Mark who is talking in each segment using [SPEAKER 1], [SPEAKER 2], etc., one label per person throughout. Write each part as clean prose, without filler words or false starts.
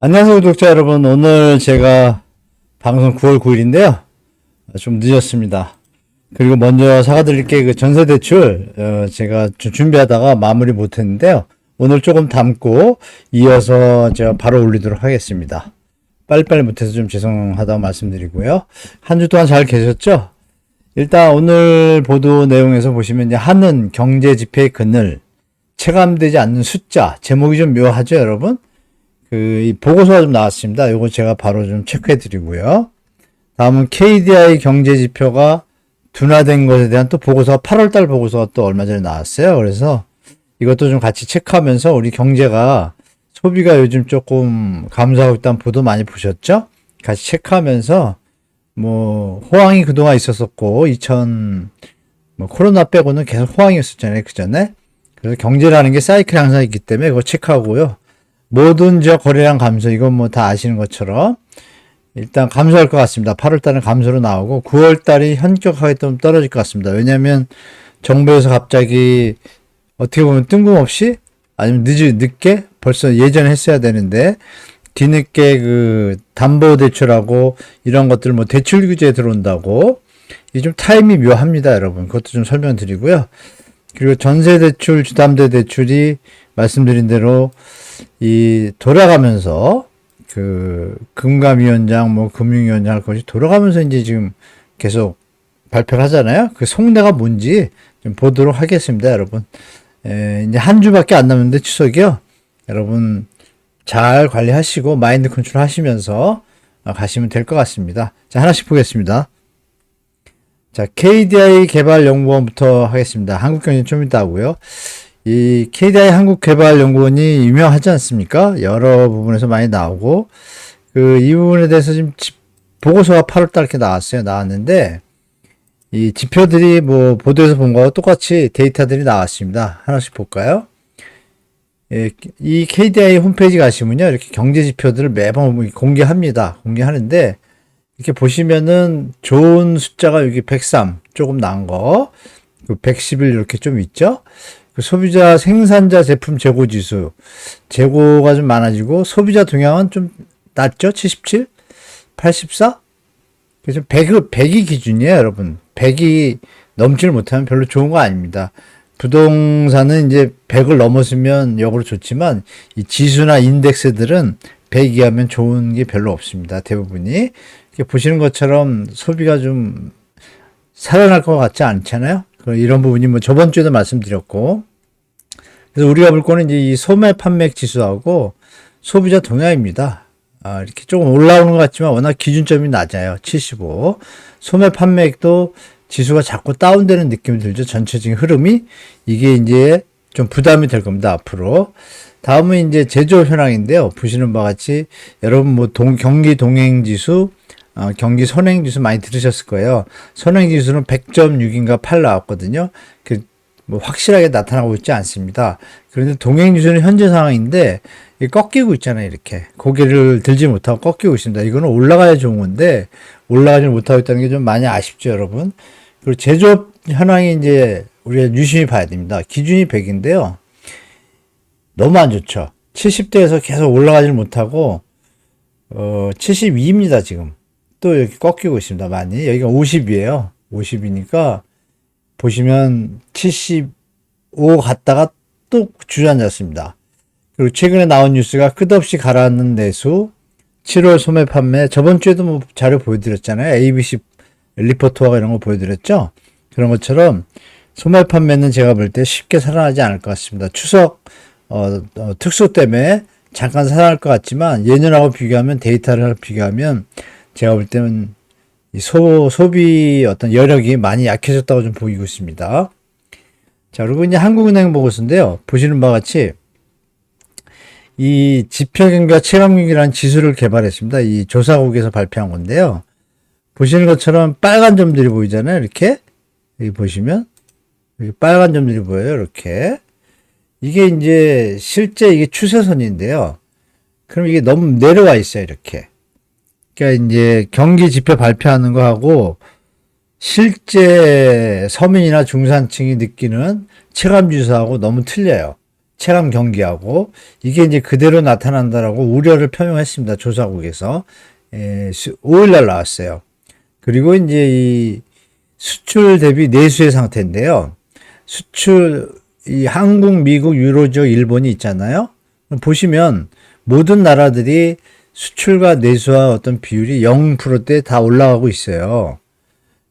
[SPEAKER 1] 안녕하세요, 구독자 여러분. 오늘 제가 방송 9월 9일인데요. 좀 늦었습니다. 그리고 먼저 사과드릴 게 그 전세대출, 제가 준비하다가 마무리 못했는데요. 오늘 조금 담고 이어서 제가 바로 올리도록 하겠습니다. 빨리빨리 못해서 좀 죄송하다고 말씀드리고요. 한 주 동안 잘 계셨죠? 일단 오늘 보도 내용에서 보시면 이제 한은 경제 지표의 그늘, 체감되지 않는 숫자, 제목이 좀 묘하죠, 여러분? 이 보고서가 좀 나왔습니다. 요거 제가 바로 좀 체크해 드리고요. 다음은 KDI 경제 지표가 둔화된 것에 대한 또 보고서가 8월달 보고서가 또 얼마 전에 나왔어요. 그래서 이것도 좀 같이 체크하면서 우리 경제가 소비가 요즘 조금 감소하고 있다는 보도 많이 보셨죠? 같이 체크하면서 호황이 그동안 있었었고 코로나 빼고는 계속 호황이었었잖아요. 그 전에. 그래서 경제라는 게 사이클이 항상 있기 때문에 그거 체크하고요. 모든 지역 거래량 감소, 이건 뭐 다 아시는 것처럼 일단 감소할 것 같습니다. 8월 달은 감소로 나오고 9월 달이 현격하게 좀 떨어질 것 같습니다. 왜냐하면 정부에서 갑자기 어떻게 보면 뜬금없이 아니면 늦게 벌써 예전에 했어야 되는데 뒤늦게 그 담보대출하고 이런 것들 대출 규제에 들어온다고 이 좀 타임이 묘합니다, 여러분. 그것도 좀 설명드리고요. 그리고 전세대출, 주담대 대출이 말씀드린 대로 돌아가면서 금감위원장, 금융위원장 할 것이 돌아가면서 이제 지금 계속 발표를 하잖아요. 그 속내가 뭔지 좀 보도록 하겠습니다, 여러분. 이제 한 주밖에 안 남았는데 추석이요. 여러분 잘 관리하시고 마인드 컨트롤 하시면서 가시면 될 것 같습니다. 자, 하나씩 보겠습니다. 자, KDI 개발연구원부터 하겠습니다. 한국경제 좀 이따 하고요. 이 KDI 한국개발연구원이 유명하지 않습니까? 여러 부분에서 많이 나오고, 이 부분에 대해서 지금 보고서가 8월달 이렇게 나왔는데, 이 지표들이 보도에서 본 거와 똑같이 데이터들이 나왔습니다. 하나씩 볼까요? 이 KDI 홈페이지 가시면요. 이렇게 경제 지표들을 매번 공개하는데, 이렇게 보시면은 좋은 숫자가 여기 103, 조금 나은 거, 111 이렇게 좀 있죠? 소비자 생산자 제품 재고 지수, 재고가 좀 많아지고 소비자 동향은 좀 낮죠? 77, 84. 그래서 100이 기준이에요, 여러분. 100이 넘지를 못하면 별로 좋은 거 아닙니다. 부동산은 이제 100을 넘었으면 역으로 좋지만 이 지수나 인덱스들은 100 이하면 좋은 게 별로 없습니다. 대부분이. 이렇게 보시는 것처럼 소비가 좀 살아날 것 같지 않잖아요? 이런 부분이 저번 주에도 말씀드렸고, 그래서 우리가 볼 거는 이제 이 소매 판매 지수하고 소비자 동향입니다. 이렇게 조금 올라오는 것 같지만 워낙 기준점이 낮아요. 75. 소매 판매액도 지수가 자꾸 다운되는 느낌이 들죠. 전체적인 흐름이. 이게 이제 좀 부담이 될 겁니다. 앞으로. 다음은 이제 제조업 현황인데요. 보시는 바와 같이 여러분 경기 동행 지수, 경기 선행 지수 많이 들으셨을 거예요. 선행 지수는 100.6인가 8 나왔거든요. 확실하게 나타나고 있지 않습니다. 그런데 동행 지수는 현재 상황인데 꺾이고 있잖아요. 이렇게 고개를 들지 못하고 꺾이고 있습니다. 이거는 올라가야 좋은 건데 올라가지 못하고 있다는 게 좀 많이 아쉽죠, 여러분. 그리고 제조업 현황이 이제 우리가 유심히 봐야 됩니다. 기준이 100인데요. 너무 안 좋죠. 70대에서 계속 올라가지 못하고 72입니다, 지금. 또 이렇게 꺾이고 있습니다. 많이. 여기가 50이에요. 50이니까 보시면 75 갔다가 또 주저앉았습니다. 그리고 최근에 나온 뉴스가 끝없이 가라앉는 내수, 7월 소매 판매, 저번 주에도 자료 보여드렸잖아요. ABC 리포터가 이런 거 보여드렸죠. 그런 것처럼 소매 판매는 제가 볼 때 쉽게 살아나지 않을 것 같습니다. 추석 특수 때문에 잠깐 살아날 것 같지만 예년하고 비교하면 데이터를 비교하면 제가 볼 때는 이 소비 어떤 여력이 많이 약해졌다고 좀 보이고 있습니다. 자, 그리고 이제 한국은행 보고서인데요. 보시는 바와 같이 이 지표경기와 체감경기라는 지수를 개발했습니다. 이 조사국에서 발표한 건데요. 보시는 것처럼 빨간 점들이 보이잖아요. 이렇게. 여기 보시면 여기 빨간 점들이 보여요. 이렇게. 이게 이제 실제 이게 추세선인데요. 그럼 이게 너무 내려와 있어요. 이렇게. 그러니까 이제 경기 지표 발표하는 거하고 실제 서민이나 중산층이 느끼는 체감 지수하고 너무 틀려요. 체감 경기하고 이게 이제 그대로 나타난다라고 우려를 표명했습니다. 조사국에서 5일 날 나왔어요. 그리고 이제 이 수출 대비 내수의 상태인데요. 수출 이 한국, 미국, 유로 지역, 일본이 있잖아요. 보시면 모든 나라들이 수출과 내수와 어떤 비율이 0%대 다 올라가고 있어요.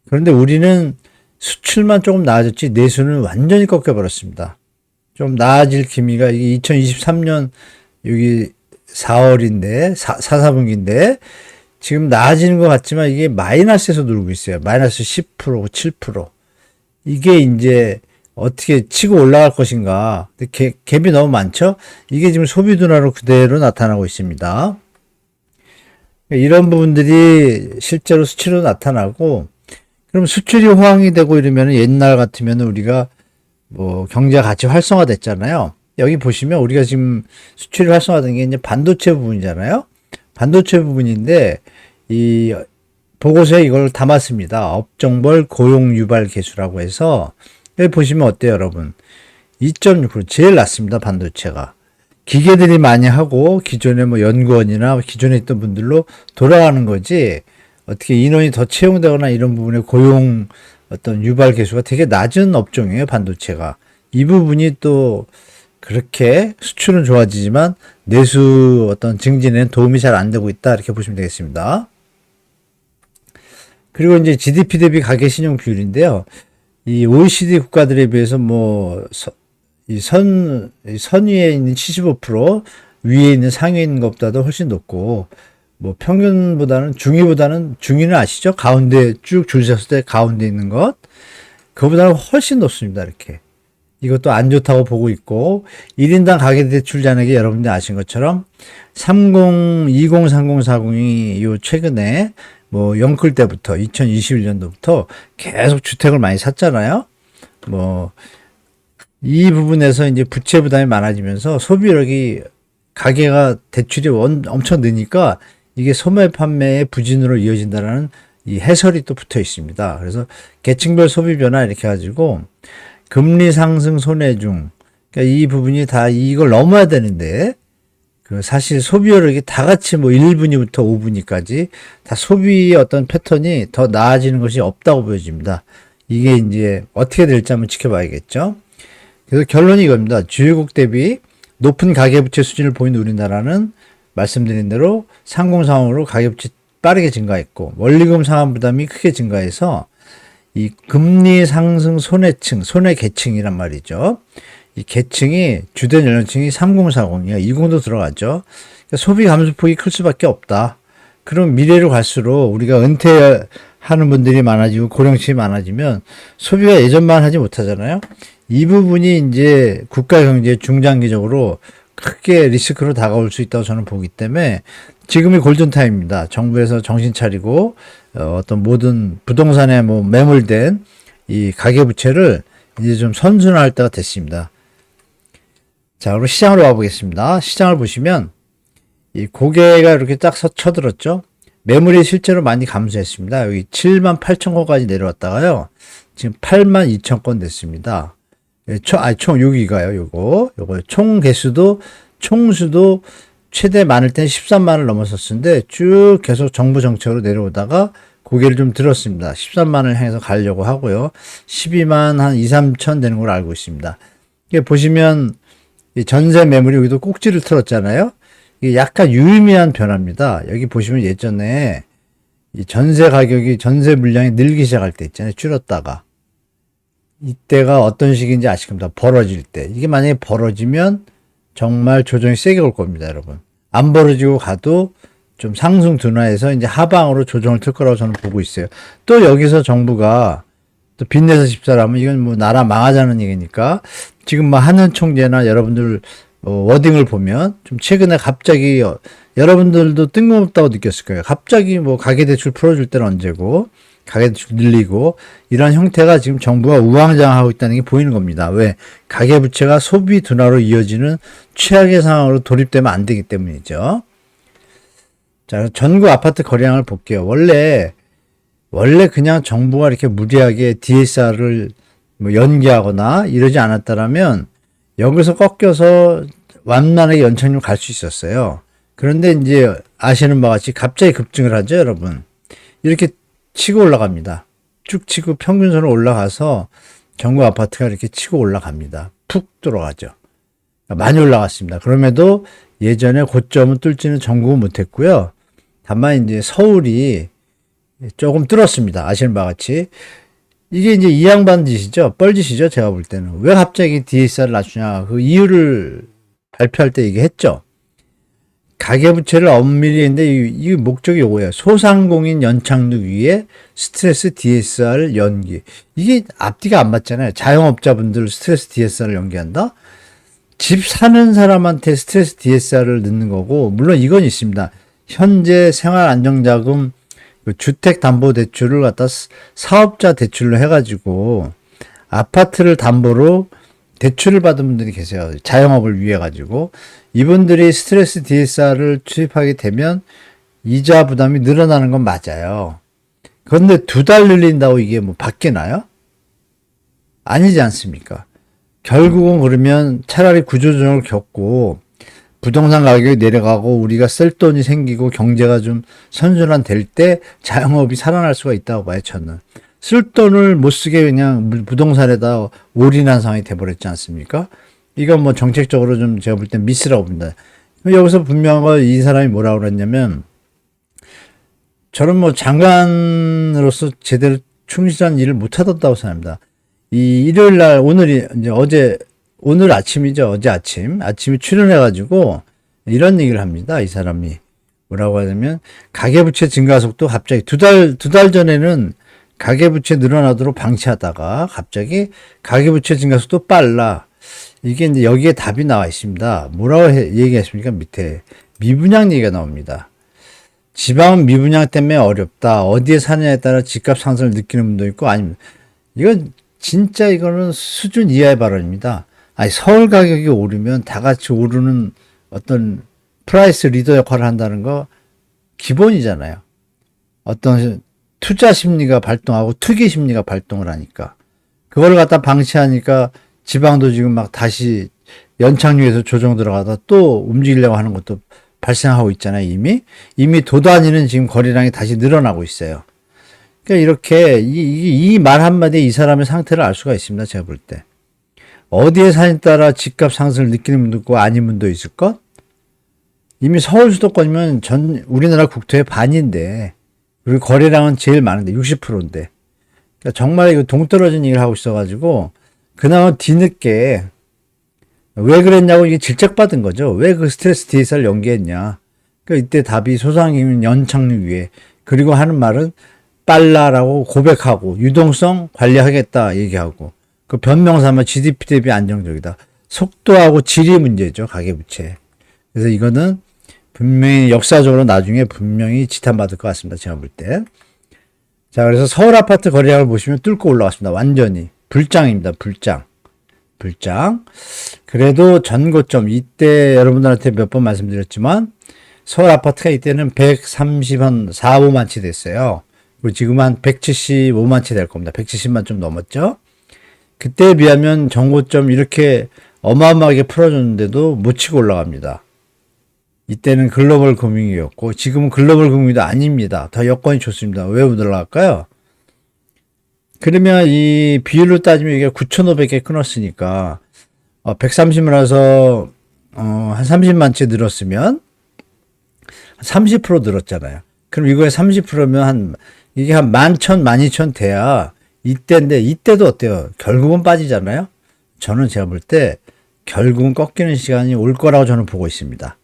[SPEAKER 1] 그런데 우리는 수출만 조금 나아졌지 내수는 완전히 꺾여버렸습니다. 좀 나아질 기미가 이게 2023년 여기 4월인데 4분기인데 지금 나아지는 것 같지만 이게 마이너스에서 누르고 있어요. 마이너스 10%, 7%. 이게 이제 어떻게 치고 올라갈 것인가. 갭이 너무 많죠? 이게 지금 소비 둔화로 그대로 나타나고 있습니다. 이런 부분들이 실제로 수치로 나타나고, 그럼 수출이 호황이 되고 이러면 옛날 같으면 우리가 뭐 경제가 같이 활성화됐잖아요. 여기 보시면 우리가 지금 수출이 활성화된 게 이제 반도체 부분이잖아요. 반도체 부분인데 이 보고서에 이걸 담았습니다. 업종별 고용 유발 계수라고 해서 여기 보시면 어때요, 여러분? 2.6% 제일 낮습니다. 반도체가. 기계들이 많이 하고 기존에 뭐 연구원이나 기존에 있던 분들로 돌아가는 거지 어떻게 인원이 더 채용되거나 이런 부분에 고용 어떤 유발 계수가 되게 낮은 업종이에요, 반도체가. 이 부분이 또 그렇게 수출은 좋아지지만 내수 어떤 증진에는 도움이 잘 안 되고 있다. 이렇게 보시면 되겠습니다. 그리고 이제 GDP 대비 가계신용 비율인데요. 이 OECD 국가들에 비해서 뭐, 선위에 있는 75%, 위에 있는 상위에 있는 것보다도 훨씬 높고, 뭐 평균보다는 중위는 아시죠? 가운데 쭉 줄 섰을 때 가운데 있는 것. 그거보다는 훨씬 높습니다. 이렇게. 이것도 안 좋다고 보고 있고 1인당 가계대출 잔액이 여러분들 아신 것처럼 20, 30, 40이 요 최근에 뭐 영클 때부터 2021년도부터 계속 주택을 많이 샀잖아요. 뭐 이 부분에서 이제 부채 부담이 많아지면서 소비력이 가계가 대출이 엄청 느니까 이게 소매 판매의 부진으로 이어진다는 이 해설이 또 붙어 있습니다. 그래서 계층별 소비 변화 이렇게 해가지고 금리 상승 손해중, 그러니까 이 부분이 다 이걸 넘어야 되는데, 그 사실 소비력이 다 같이 뭐 1분위부터 5분위까지 다 소비의 어떤 패턴이 더 나아지는 것이 없다고 보여집니다. 이게 이제 어떻게 될지 한번 지켜봐야겠죠. 그래서 결론이 이겁니다. 주요국 대비 높은 가계부채 수준을 보이는 우리나라는 말씀드린 대로 상공상으로 가계부채 빠르게 증가했고, 원리금 상환 부담이 크게 증가해서 이 금리 상승 손해층, 손해계층이란 말이죠. 이 계층이 주된 연령층이 3040이야. 20도 들어가죠. 그러니까 소비 감소폭이 클 수밖에 없다. 그럼 미래로 갈수록 우리가 은퇴하는 분들이 많아지고 고령층이 많아지면 소비가 예전만 하지 못하잖아요. 이 부분이 이제 국가 경제에 중장기적으로 크게 리스크로 다가올 수 있다고 저는 보기 때문에 지금이 골든타임입니다. 정부에서 정신 차리고 어떤 모든 부동산에 뭐 매몰된 이 가계부채를 이제 좀 선순환할 때가 됐습니다. 자, 그럼 시장으로 와보겠습니다. 시장을 보시면 이 고개가 이렇게 딱 쳐들었죠. 매물이 실제로 많이 감소했습니다. 여기 7만 8천 건까지 내려왔다가요. 지금 8만 2천 건 됐습니다. 총 여기가요. 요거 총 개수도 총수도 최대 많을 땐 13만을 넘었었는데 쭉 계속 정부 정책으로 내려오다가 고개를 좀 들었습니다. 13만을 향해서 가려고 하고요. 12만 한 2, 3천 되는 걸 알고 있습니다. 이게 보시면 이 전세 매물이 여기도 꼭지를 틀었잖아요. 이게 약간 유의미한 변화입니다. 여기 보시면 예전에 이 전세 가격이 전세 물량이 늘기 시작할 때 있잖아요. 줄었다가 이때가 어떤 시기인지 아실 겁니다. 벌어질 때. 이게 만약에 벌어지면 정말 조정이 세게 올 겁니다, 여러분. 안 벌어지고 가도 좀 상승 둔화해서 이제 하방으로 조정을 틀 거라고 저는 보고 있어요. 또 여기서 정부가 또 빚내서 집사라면 이건 뭐 나라 망하자는 얘기니까 지금 뭐 한은 총재나 여러분들 워딩을 보면 좀 최근에 갑자기 여러분들도 뜬금없다고 느꼈을 거예요. 갑자기 뭐 가계대출 풀어줄 때는 언제고 가계대출 늘리고 이런 형태가 지금 정부가 우왕좌왕하고 있다는 게 보이는 겁니다. 왜? 가계부채가 소비 둔화로 이어지는 최악의 상황으로 돌입되면 안 되기 때문이죠. 자, 전국 아파트 거래량을 볼게요. 원래 그냥 정부가 이렇게 무리하게 DSR을 뭐 연기하거나 이러지 않았다라면 여기서 꺾여서 완만하게 연착륙 갈 수 있었어요. 그런데 이제 아시는 바와 같이 갑자기 급증을 하죠, 여러분. 이렇게 치고 올라갑니다. 쭉 치고 평균선으로 올라가서 정부 아파트가 이렇게 치고 올라갑니다. 푹 들어가죠. 많이 올라갔습니다. 그럼에도 예전에 고점을 뚫지는 전국은 못했고요. 다만 이제 서울이 조금 뚫었습니다. 아시는 바와 같이. 이게 이제 이 양반 짓이죠. 뻘짓이죠. 제가 볼 때는. 왜 갑자기 DSR을 낮추냐. 그 이유를 발표할 때 얘기했죠. 가계부채를 엄밀히 했는데 이 목적이 요거예요. 소상공인 연착륙 위에 스트레스 DSR 연기. 이게 앞뒤가 안 맞잖아요. 자영업자분들 스트레스 DSR을 연기한다? 집 사는 사람한테 스트레스 DSR을 넣는 거고, 물론 이건 있습니다. 현재 생활안정자금 주택담보대출을 갖다 사업자 대출로 해가지고 아파트를 담보로 대출을 받은 분들이 계세요. 자영업을 위해 가지고 이분들이 스트레스 DSR을 투입하게 되면 이자 부담이 늘어나는 건 맞아요. 그런데 2달 늘린다고 이게 뭐 바뀌나요? 아니지 않습니까? 결국은 그러면 차라리 구조조정을 겪고 부동산 가격이 내려가고 우리가 쓸 돈이 생기고 경제가 좀 선순환 될 때 자영업이 살아날 수가 있다고 봐요, 저는. 쓸 돈을 못 쓰게 그냥 부동산에다 올인한 상황이 돼버렸지 않습니까? 이건 뭐 정책적으로 좀 제가 볼 땐 미스라고 봅니다. 여기서 분명한 거 이 사람이 뭐라고 그랬냐면, 저는 뭐 장관으로서 제대로 충실한 일을 못 하셨다고 생각합니다. 이 일요일 날, 오늘 아침이죠. 어제 아침에 출연해가지고 이런 얘기를 합니다. 이 사람이. 뭐라고 하냐면, 가계부채 증가 속도 갑자기 두 달 전에는 가계부채 늘어나도록 방치하다가 갑자기 가계부채 증가 속도 빨라. 이게 이제 여기에 답이 나와 있습니다. 뭐라고 얘기했습니까? 밑에. 미분양 얘기가 나옵니다. 지방은 미분양 때문에 어렵다. 어디에 사느냐에 따라 집값 상승을 느끼는 분도 있고, 아니면, 이건 진짜 이거는 수준 이하의 발언입니다. 아니, 서울 가격이 오르면 다 같이 오르는 어떤 프라이스 리더 역할을 한다는 거 기본이잖아요. 어떤 투자 심리가 발동하고 투기 심리가 발동을 하니까. 그걸 갖다 방치하니까 지방도 지금 막 다시 연착륙에서 조정 들어가다 또 움직이려고 하는 것도 발생하고 있잖아요, 이미. 이미 도단위는 지금 거래량이 다시 늘어나고 있어요. 그러니까 이렇게 이 말 한마디에 이 사람의 상태를 알 수가 있습니다, 제가 볼 때. 어디에 사느냐에 따라 집값 상승을 느끼는 분도 있고 아닌 분도 있을 것? 이미 서울 수도권이면 우리나라 국토의 반인데, 그리고 거래량은 제일 많은데 60%인데. 그러니까 정말 이거 동떨어진 얘기를 하고 있어가지고 그나마 뒤늦게 왜 그랬냐고 이게 질책받은 거죠. 왜 그 스트레스 DSR을 연기했냐. 그러니까 이때 답이 소상공인 연착륙 위에, 그리고 하는 말은 빨라라고 고백하고 유동성 관리하겠다 얘기하고, 그 변명 삼아 GDP 대비 안정적이다. 속도하고 질이 문제죠, 가계부채. 그래서 이거는 분명히 역사적으로 나중에 분명히 지탄받을 것 같습니다, 제가 볼 때. 자, 그래서 서울 아파트 거래량을 보시면 뚫고 올라왔습니다. 완전히. 불장입니다, 불장. 그래도 전고점, 이때 여러분들한테 몇 번 말씀드렸지만, 서울 아파트가 이때는 130한 4, 5만 채 됐어요. 그리고 지금 한 175만 채 될 겁니다. 170만 좀 넘었죠? 그때에 비하면 전고점 이렇게 어마어마하게 풀어줬는데도 못 치고 올라갑니다. 이때는 글로벌 금융위기였고 지금은 글로벌 금융위기도 아닙니다. 더 여건이 좋습니다. 왜 못 올라갈까요? 그러면 이 비율로 따지면 이게 9,500개 끊었으니까 130이라서 한 30만 채 늘었으면 30% 늘었잖아요. 그럼 이거에 30%면 이게 한 11,000, 12,000 돼야 이때인데, 이때도 어때요? 결국은 빠지잖아요? 저는 제가 볼 때 결국은 꺾이는 시간이 올 거라고 저는 보고 있습니다.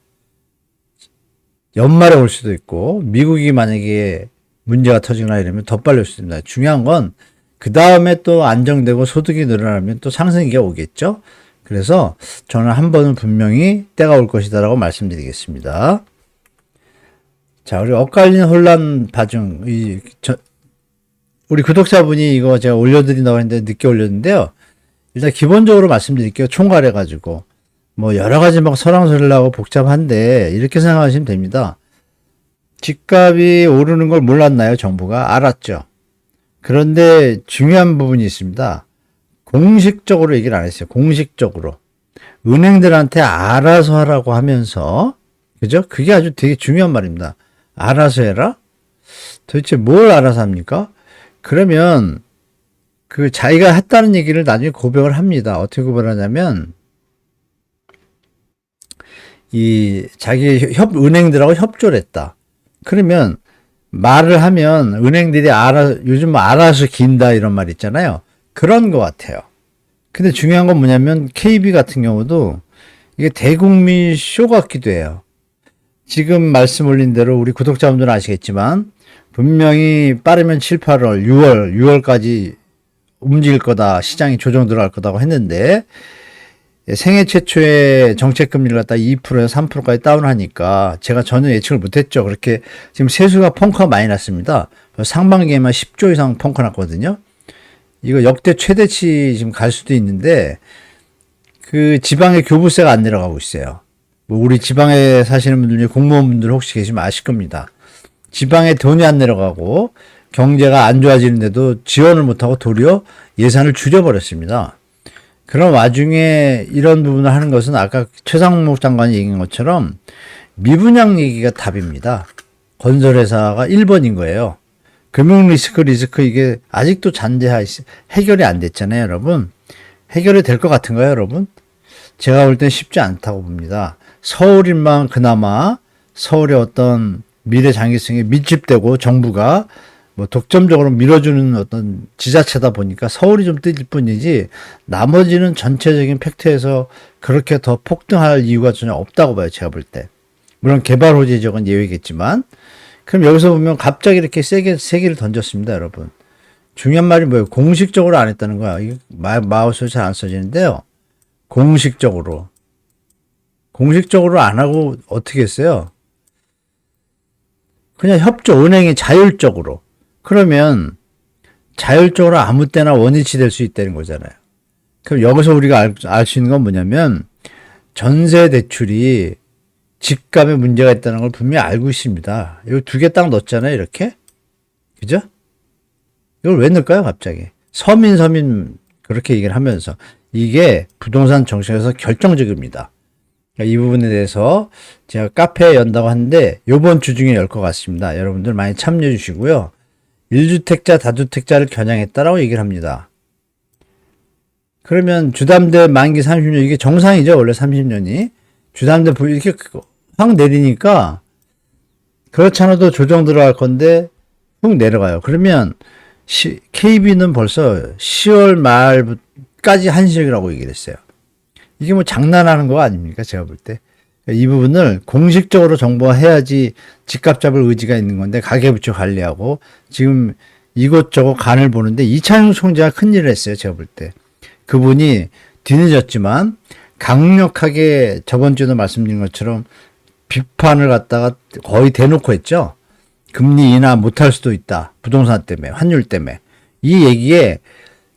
[SPEAKER 1] 연말에 올 수도 있고, 미국이 만약에 문제가 터지거나 이러면 더 빨리 올 수도 있습니다. 중요한 건 그 다음에 또 안정되고 소득이 늘어나면 또 상승기가 오겠죠? 그래서 저는 한 번은 분명히 때가 올 것이다라고 말씀드리겠습니다. 자, 우리 엇갈린 혼란 바중, 우리 구독자분이 이거 제가 올려드린다고 했는데 늦게 올렸는데요. 일단 기본적으로 말씀드릴게요. 총괄해가지고. 뭐 여러 가지 막 설왕설래를 하고 복잡한데 이렇게 생각하시면 됩니다. 집값이 오르는 걸 몰랐나요? 정부가? 알았죠. 그런데 중요한 부분이 있습니다. 공식적으로 얘기를 안 했어요. 공식적으로. 은행들한테 알아서 하라고 하면서, 그죠? 그게 아주 되게 중요한 말입니다. 알아서 해라? 도대체 뭘 알아서 합니까? 그러면 그 자기가 했다는 얘기를 나중에 고백을 합니다. 어떻게 고백하냐면, 이 자기 은행들하고 협조를 했다. 그러면 말을 하면 은행들이 요즘 알아서 긴다 이런 말 있잖아요. 그런 것 같아요. 근데 중요한 건 뭐냐면 KB 같은 경우도 이게 대국민 쇼 같기도 해요. 지금 말씀 올린 대로 우리 구독자분들은 아시겠지만 분명히 빠르면 7, 8월, 6월까지 움직일 거다. 시장이 조정 들어갈 거다고 했는데 생애 최초의 정책금리를 갖다 2%에서 3%까지 다운하니까 제가 전혀 예측을 못했죠. 그렇게 지금 세수가 펑크가 많이 났습니다. 상반기에만 10조 이상 펑크 났거든요. 이거 역대 최대치 지금 갈 수도 있는데 그 지방의 교부세가 안 내려가고 있어요. 뭐 우리 지방에 사시는 분들 중에 공무원분들 혹시 계시면 아실 겁니다. 지방에 돈이 안 내려가고 경제가 안 좋아지는데도 지원을 못하고 도리어 예산을 줄여버렸습니다. 그런 와중에 이런 부분을 하는 것은 아까 최상목 장관이 얘기한 것처럼 미분양 얘기가 답입니다. 건설회사가 1번인 거예요. 금융 리스크 이게 아직도 해결이 안 됐잖아요, 여러분. 해결이 될 것 같은가요, 여러분? 제가 볼 땐 쉽지 않다고 봅니다. 서울인만 그나마 서울의 어떤 미래 장기성에 밀집되고 정부가 뭐 독점적으로 밀어주는 어떤 지자체다 보니까 서울이 좀 뜨질 뿐이지 나머지는 전체적인 팩트에서 그렇게 더 폭등할 이유가 전혀 없다고 봐요. 제가 볼 때. 물론 개발 호재 지역은 예외겠지만 그럼 여기서 보면 갑자기 이렇게 세게를 던졌습니다. 여러분. 중요한 말이 뭐예요? 공식적으로 안 했다는 거야. 이거 마우스 잘 안 써지는데요. 공식적으로 안 하고 어떻게 했어요? 그냥 은행이 자율적으로. 그러면 자율적으로 아무 때나 원위치 될 수 있다는 거잖아요. 그럼 여기서 우리가 알 수 있는 건 뭐냐면 전세 대출이 집값에 문제가 있다는 걸 분명히 알고 있습니다. 이거 2개 딱 넣었잖아요, 이렇게. 그죠? 이걸 왜 넣을까요, 갑자기? 서민 그렇게 얘기를 하면서 이게 부동산 정책에서 결정적입니다. 이 부분에 대해서 제가 카페 연다고 하는데 이번 주 중에 열 것 같습니다. 여러분들 많이 참여해 주시고요. 1주택자, 다주택자를 겨냥했다라고 얘기를 합니다. 그러면 주담대 만기 30년, 이게 정상이죠. 원래 30년이. 주담대 이렇게 확 내리니까 그렇지 않아도 조정 들어갈 건데 훅 내려가요. 그러면 KB는 벌써 10월 말까지 한시적이라고 얘기를 했어요. 이게 뭐 장난하는 거 아닙니까? 제가 볼 때. 이 부분을 공식적으로 정부가 해야지 집값 잡을 의지가 있는 건데 가계부채 관리하고 지금 이것저것 간을 보는데 이창용 총재가 큰일을 했어요. 제가 볼 때. 그분이 뒤늦었지만 강력하게 저번 주에도 말씀드린 것처럼 비판을 갖다가 거의 대놓고 했죠. 금리 인하 못할 수도 있다. 부동산 때문에, 환율 때문에. 이 얘기에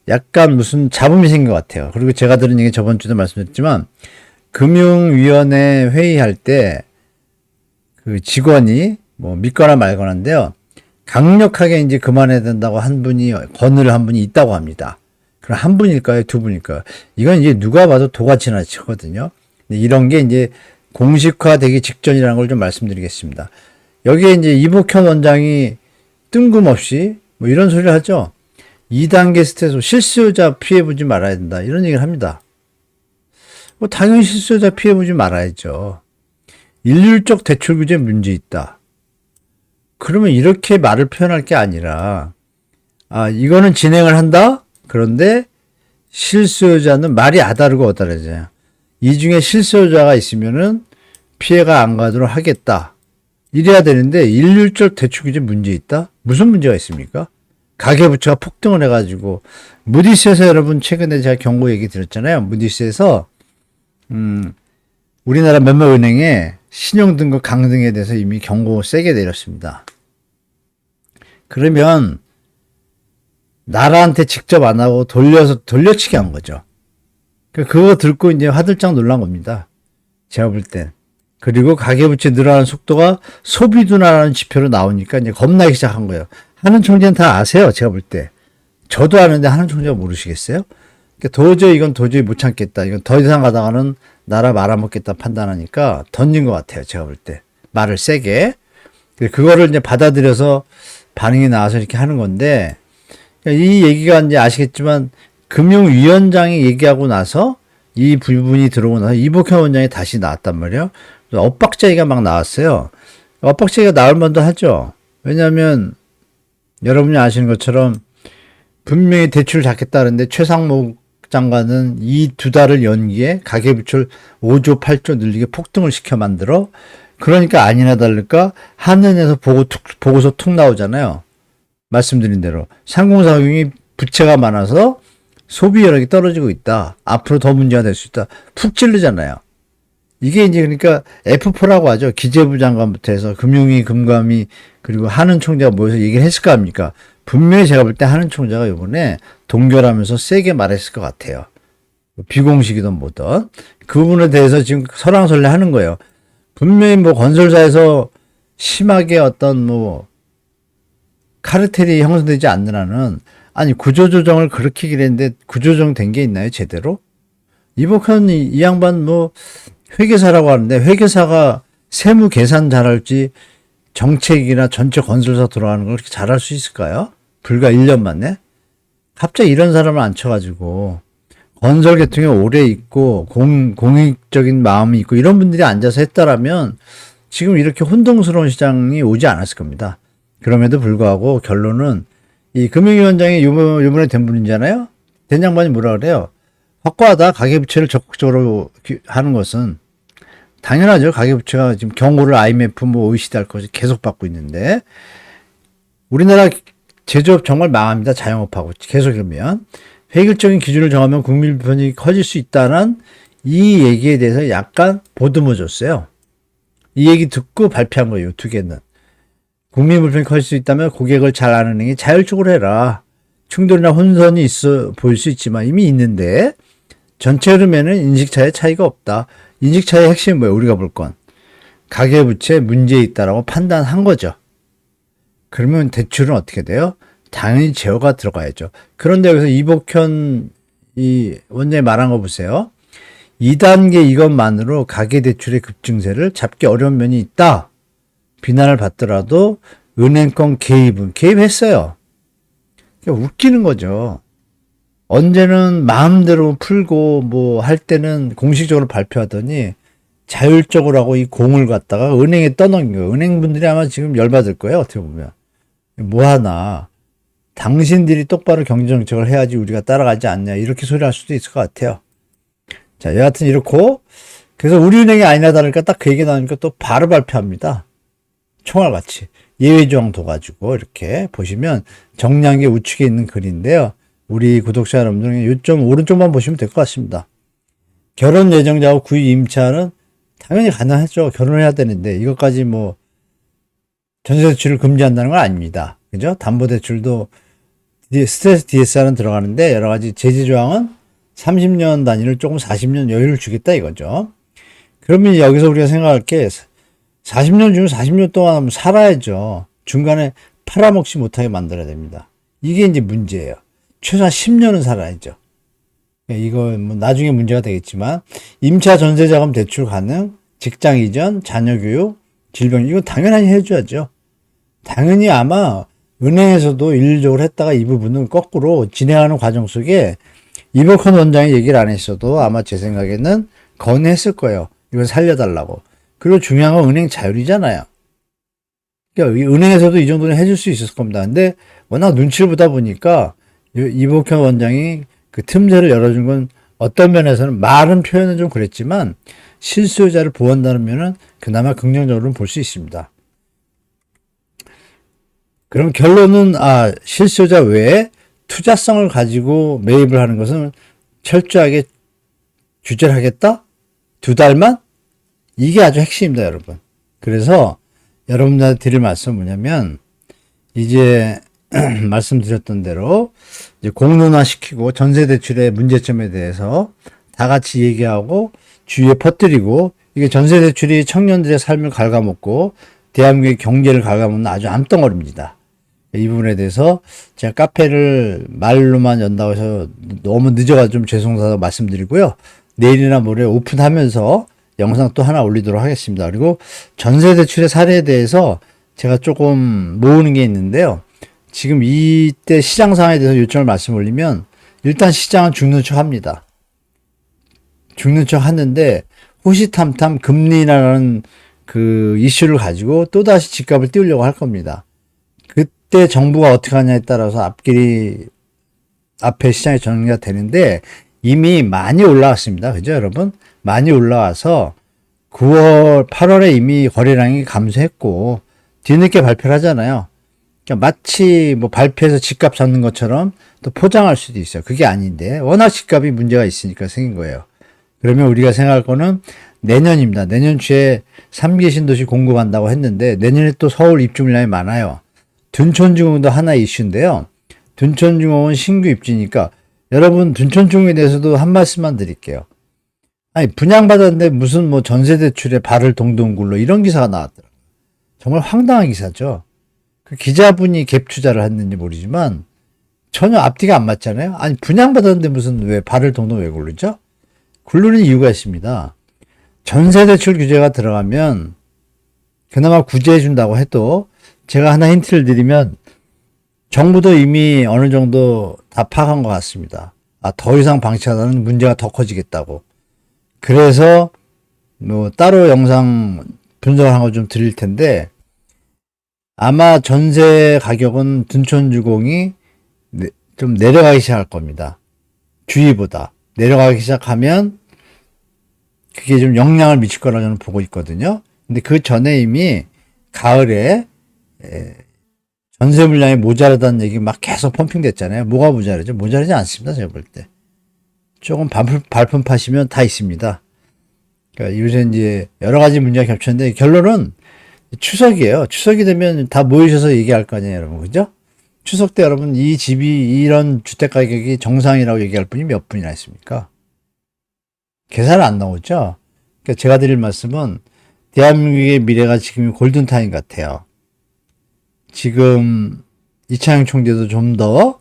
[SPEAKER 1] 약간 무슨 잡음이 생긴 것 같아요. 그리고 제가 들은 얘기 저번 주도 말씀드렸지만 금융위원회 회의할 때 그 직원이 뭐 믿거나 말거나인데요. 강력하게 이제 그만해야 된다고 건의를 한 분이 있다고 합니다. 그럼 한 분일까요? 두 분일까요? 이건 이제 누가 봐도 도가 지나치거든요. 이런 게 이제 공식화되기 직전이라는 걸 좀 말씀드리겠습니다. 여기에 이제 이복현 원장이 뜬금없이 뭐 이런 소리를 하죠. 2단계 스트레스, 실수요자 피해보지 말아야 된다. 이런 얘기를 합니다. 뭐 당연히 실수요자 피해보지 말아야죠. 일률적 대출 규제 문제 있다. 그러면 이렇게 말을 표현할 게 아니라 이거는 진행을 한다? 그런데 실수요자는 말이 아다르고 어다르잖아요. 이 중에 실수요자가 있으면은 피해가 안 가도록 하겠다. 이래야 되는데 일률적 대출 규제 문제 있다? 무슨 문제가 있습니까? 가계부채가 폭등을 해가지고 무디스에서 여러분 최근에 제가 경고 얘기 드렸잖아요. 무디스에서 우리나라 몇몇 은행에 신용등급 강등에 대해서 이미 경고 세게 내렸습니다. 그러면 나라한테 직접 안 하고 돌려치기 한 거죠. 그거 듣고 이제 화들짝 놀란 겁니다. 제가 볼 땐. 그리고 가계부채 늘어나는 속도가 소비 둔화라는 지표로 나오니까 이제 겁나기 시작한 거예요. 하는 총재는 다 아세요. 제가 볼 때. 저도 아는데 하는 총재가 모르시겠어요? 그러니까 도저히 이건 도저히 못 참겠다. 이건 더 이상 가다가는 나라 말아먹겠다 판단하니까 던진 것 같아요. 제가 볼 때. 말을 세게. 그거를 이제 받아들여서 반응이 나와서 이렇게 하는 건데, 이 얘기가 이제 아시겠지만, 금융위원장이 얘기하고 나서 이 부분이 들어오고 나서 이복현 원장이 다시 나왔단 말이에요. 엇박자기가 막 나왔어요. 엇박자기가 나올 만도 하죠. 왜냐하면 여러분이 아시는 것처럼 분명히 대출을 잡겠다는데 최상목 장관은 이 2달을 연기에 가계부채를 5조 8조 늘리게 폭등을 시켜 만들어. 그러니까 아니나 다를까 한은에서 보고서 툭 나오잖아요. 말씀드린 대로 상공사용이 부채가 많아서 소비 여력이 떨어지고 있다. 앞으로 더 문제가 될 수 있다. 푹 찌르잖아요. 이게 이제 그러니까 F4라고 하죠. 기재부 장관부터 해서 금융위, 금감위 그리고 한은 총재가 모여서 얘기를 했을 거 아닙니까? 분명히 제가 볼 때 한은 총재가 이번에 동결하면서 세게 말했을 것 같아요. 비공식이든 뭐든. 그 부분에 대해서 지금 설왕설래 하는 거예요. 분명히 뭐 건설사에서 심하게 어떤 뭐 카르텔이 형성되지 않는 한은 아니 구조조정을 그렇게 기랬는데 구조조정 된 게 있나요 제대로? 이복현 이 양반 뭐 회계사라고 하는데 회계사가 세무 계산 잘할지 정책이나 전체 건설사 돌아가는 걸 그렇게 잘할 수 있을까요? 불과 1년 만에? 갑자기 이런 사람을 앉혀가지고 건설 계통에 오래 있고 공익적인 마음이 있고 이런 분들이 앉아서 했다라면 지금 이렇게 혼동스러운 시장이 오지 않았을 겁니다. 그럼에도 불구하고 결론은 이 금융위원장이 요번에 된 분이잖아요. 된 양반이 뭐라 그래요? 확고하다. 가계부채를 적극적으로 하는 것은 당연하죠. 가계부채가 지금 경고를 IMF 뭐 OECD 할 것이 계속 받고 있는데 우리나라 제조업 정말 망합니다. 자영업하고 계속 이러면 획일적인 기준을 정하면 국민 불편이 커질 수 있다는 이 얘기에 대해서 약간 보듬어 줬어요. 이 얘기 듣고 발표한 거예요. 2개는. 국민 불편이 커질 수 있다면 고객을 잘 아는 행위 자율적으로 해라. 충돌이나 혼선이 있어 보일 수 있지만 이미 있는데 전체 흐름에는 인식차의 차이가 없다. 인식차의 핵심이 뭐예요? 우리가 볼 건. 가계부채 문제 있다라고 판단한 거죠. 그러면 대출은 어떻게 돼요? 당연히 제어가 들어가야죠. 그런데 여기서 이복현 이 원장이 말한 거 보세요. 2단계 이것만으로 가계대출의 급증세를 잡기 어려운 면이 있다. 비난을 받더라도 은행권 개입했어요. 그러니까 웃기는 거죠. 언제는 마음대로 풀고 뭐 할 때는 공식적으로 발표하더니 자율적으로 하고 이 공을 갖다가 은행에 떠넘겨요. 은행분들이 아마 지금 열받을 거예요. 어떻게 보면. 뭐하나. 당신들이 똑바로 경제정책을 해야지 우리가 따라가지 않냐. 이렇게 소리할 수도 있을 것 같아요. 자, 여하튼 이렇고 그래서 우리은행이 아니나 다를까 딱 그 얘기 나오니까 또 바로 발표합니다. 총알같이. 예외조항 둬가지고 이렇게 보시면 정리한 게 우측에 있는 글인데요. 우리 구독자 여러분들 요점 오른쪽만 보시면 될 것 같습니다. 결혼 예정자하고 구입 임차는 당연히 가능하죠. 결혼을 해야 되는데 이것까지 뭐 전세대출을 금지한다는 건 아닙니다. 그죠? 담보대출도 스트레스 DSR은 들어가는데 여러 가지 제재조항은 30년 단위를 조금 40년 여유를 주겠다 이거죠. 그러면 여기서 우리가 생각할 게 40년 주면 40년 동안 살아야죠. 중간에 팔아먹지 못하게 만들어야 됩니다. 이게 이제 문제예요. 최소한 10년은 살아야죠. 이거 뭐 나중에 문제가 되겠지만 임차 전세자금 대출 가능, 직장 이전, 자녀 교육, 질병 이거 당연히 해줘야죠. 당연히 아마 은행에서도 일률적으로 했다가 이 부분은 거꾸로 진행하는 과정 속에 이복헌 원장이 얘기를 안 했어도 아마 제 생각에는 건의했을 거예요. 이걸 살려달라고. 그리고 중요한 건 은행 자율이잖아요. 그러니까 은행에서도 이 정도는 해줄 수 있었을 겁니다. 근데 워낙 눈치를 보다 보니까 이복현 원장이 그 틈새를 열어준 건 어떤 면에서는 말은 표현은 좀 그랬지만 실수요자를 보호한다는 면은 그나마 긍정적으로 볼 수 있습니다. 그럼 결론은 실수요자 외에 투자성을 가지고 매입을 하는 것은 철저하게 규제를 하겠다? 2달만? 이게 아주 핵심입니다, 여러분. 그래서 여러분들한테 드릴 말씀은 뭐냐면 이제 말씀드렸던 대로 이제 공론화시키고 전세대출의 문제점에 대해서 다 같이 얘기하고 주위에 퍼뜨리고 이게 전세대출이 청년들의 삶을 갉아먹고 대한민국의 경제를 갉아먹는 아주 암덩어리입니다. 이 부분에 대해서 제가 카페를 말로만 연다고 해서 너무 늦어가지고 좀 죄송하다고 말씀드리고요. 내일이나 모레 오픈하면서 영상 또 하나 올리도록 하겠습니다. 그리고 전세대출의 사례에 대해서 제가 조금 모으는 게 있는데요. 지금 이때 시장 상황에 대해서 요점을 말씀 올리면 일단 시장은 죽는 척 합니다. 죽는 척 하는데 호시탐탐 금리라는 그 이슈를 가지고 또다시 집값을 띄우려고 할 겁니다. 그때 정부가 어떻게 하냐에 따라서 앞에 시장이 정리가 되는데 이미 많이 올라왔습니다. 그죠, 여러분? 많이 올라와서 9월, 8월에 이미 거래량이 감소했고 뒤늦게 발표를 하잖아요. 그러니까 마치 뭐 발표해서 집값 잡는 것처럼 또 포장할 수도 있어요. 그게 아닌데 워낙 집값이 문제가 있으니까 생긴 거예요. 그러면 우리가 생각할 거는 내년입니다. 내년 초에 3기 신도시 공급한다고 했는데 내년에 또 서울 입주 물량이 많아요. 둔촌중공도 하나의 이슈인데요. 둔촌중공은 신규 입지니까 여러분 둔촌중공에 대해서도 한 말씀만 드릴게요. 아니 분양받았는데 무슨 뭐 전세대출에 발을 동동 굴러 이런 기사가 나왔더라고요. 정말 황당한 기사죠. 그 기자분이 갭 투자를 했는지 모르지만 전혀 앞뒤가 안 맞잖아요. 아니 분양받았는데 무슨 왜 발을 동동 왜 굴르죠? 굴르는 이유가 있습니다. 전세대출 규제가 들어가면 그나마 구제해 준다고 해도 제가 하나 힌트를 드리면 정부도 이미 어느 정도 다 파악한 것 같습니다. 더 이상 방치하다는 문제가 더 커지겠다고. 그래서 뭐 따로 영상 분석을 한 거 좀 드릴 텐데 아마 전세 가격은 둔촌주공이 좀 내려가기 시작할 겁니다. 주위보다 내려가기 시작하면 그게 좀 영향을 미칠 거라 저는 보고 있거든요. 근데 그 전에 이미 가을에 전세 물량이 모자라다는 얘기 막 계속 펌핑됐잖아요. 뭐가 모자라죠? 모자라지 않습니다. 제가 볼 때. 조금 발품 파시면 다 있습니다. 그러니까 요새 이제 여러 가지 문제가 겹쳤는데 결론은 추석이에요. 추석이 되면 다 모이셔서 얘기할 거 아니에요, 여러분. 그죠? 추석 때 여러분 이 집이 이런 주택 가격이 정상이라고 얘기할 분이 몇 분이나 있습니까? 계산 안 나오죠? 그러니까 제가 드릴 말씀은 대한민국의 미래가 지금 골든타임 같아요. 지금 이창용 총재도 좀 더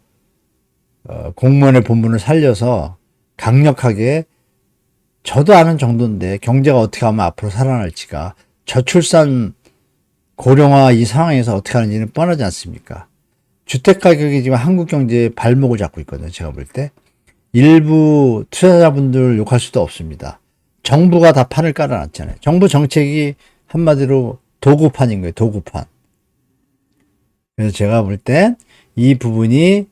[SPEAKER 1] 공무원의 본분을 살려서 강력하게 저도 아는 정도인데 경제가 어떻게 하면 앞으로 살아날지가 저출산 고령화 이 상황에서 어떻게 하는지는 뻔하지 않습니까? 주택 가격이 지금 한국 경제의 발목을 잡고 있거든요. 제가 볼 때. 일부 투자자분들 욕할 수도 없습니다. 정부가 다 판을 깔아놨잖아요. 정부 정책이 한마디로 도구판인 거예요. 도구판. 그래서 제가 볼 때 이 부분이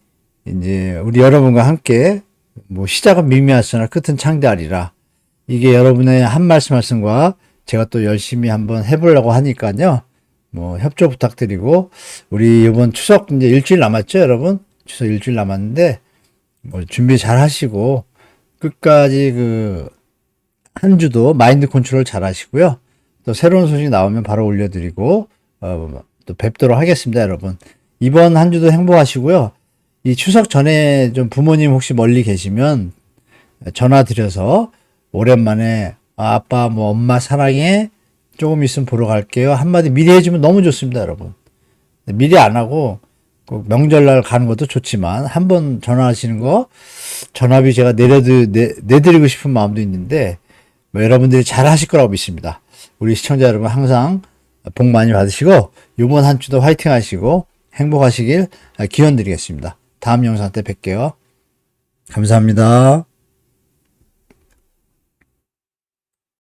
[SPEAKER 1] 이제 우리 여러분과 함께 뭐 시작은 미미하으나 끝은 창대하리라. 이게 여러분의 한 말씀과 제가 또 열심히 한번 해보려고 하니까요. 뭐 협조 부탁드리고 우리 이번 추석 이제 일주일 남았죠, 여러분? 추석 일주일 남았는데 뭐 준비 잘 하시고 끝까지 그 한 주도 마인드 컨트롤 잘 하시고요. 또 새로운 소식 나오면 바로 올려드리고 또 뵙도록 하겠습니다, 여러분. 이번 한 주도 행복하시고요. 이 추석 전에 좀 부모님 혹시 멀리 계시면 전화 드려서 오랜만에 아빠 뭐 엄마 사랑해 조금 있으면 보러 갈게요 한마디 미리 해주면 너무 좋습니다, 여러분. 미리 안 하고 꼭 명절날 가는 것도 좋지만 한번 전화하시는 거 전화비 제가 내드리고 싶은 마음도 있는데 뭐 여러분들이 잘 하실 거라고 믿습니다. 우리 시청자 여러분 항상 복 많이 받으시고 이번 한 주도 화이팅 하시고 행복하시길 기원 드리겠습니다. 다음 영상 때 뵐게요. 감사합니다.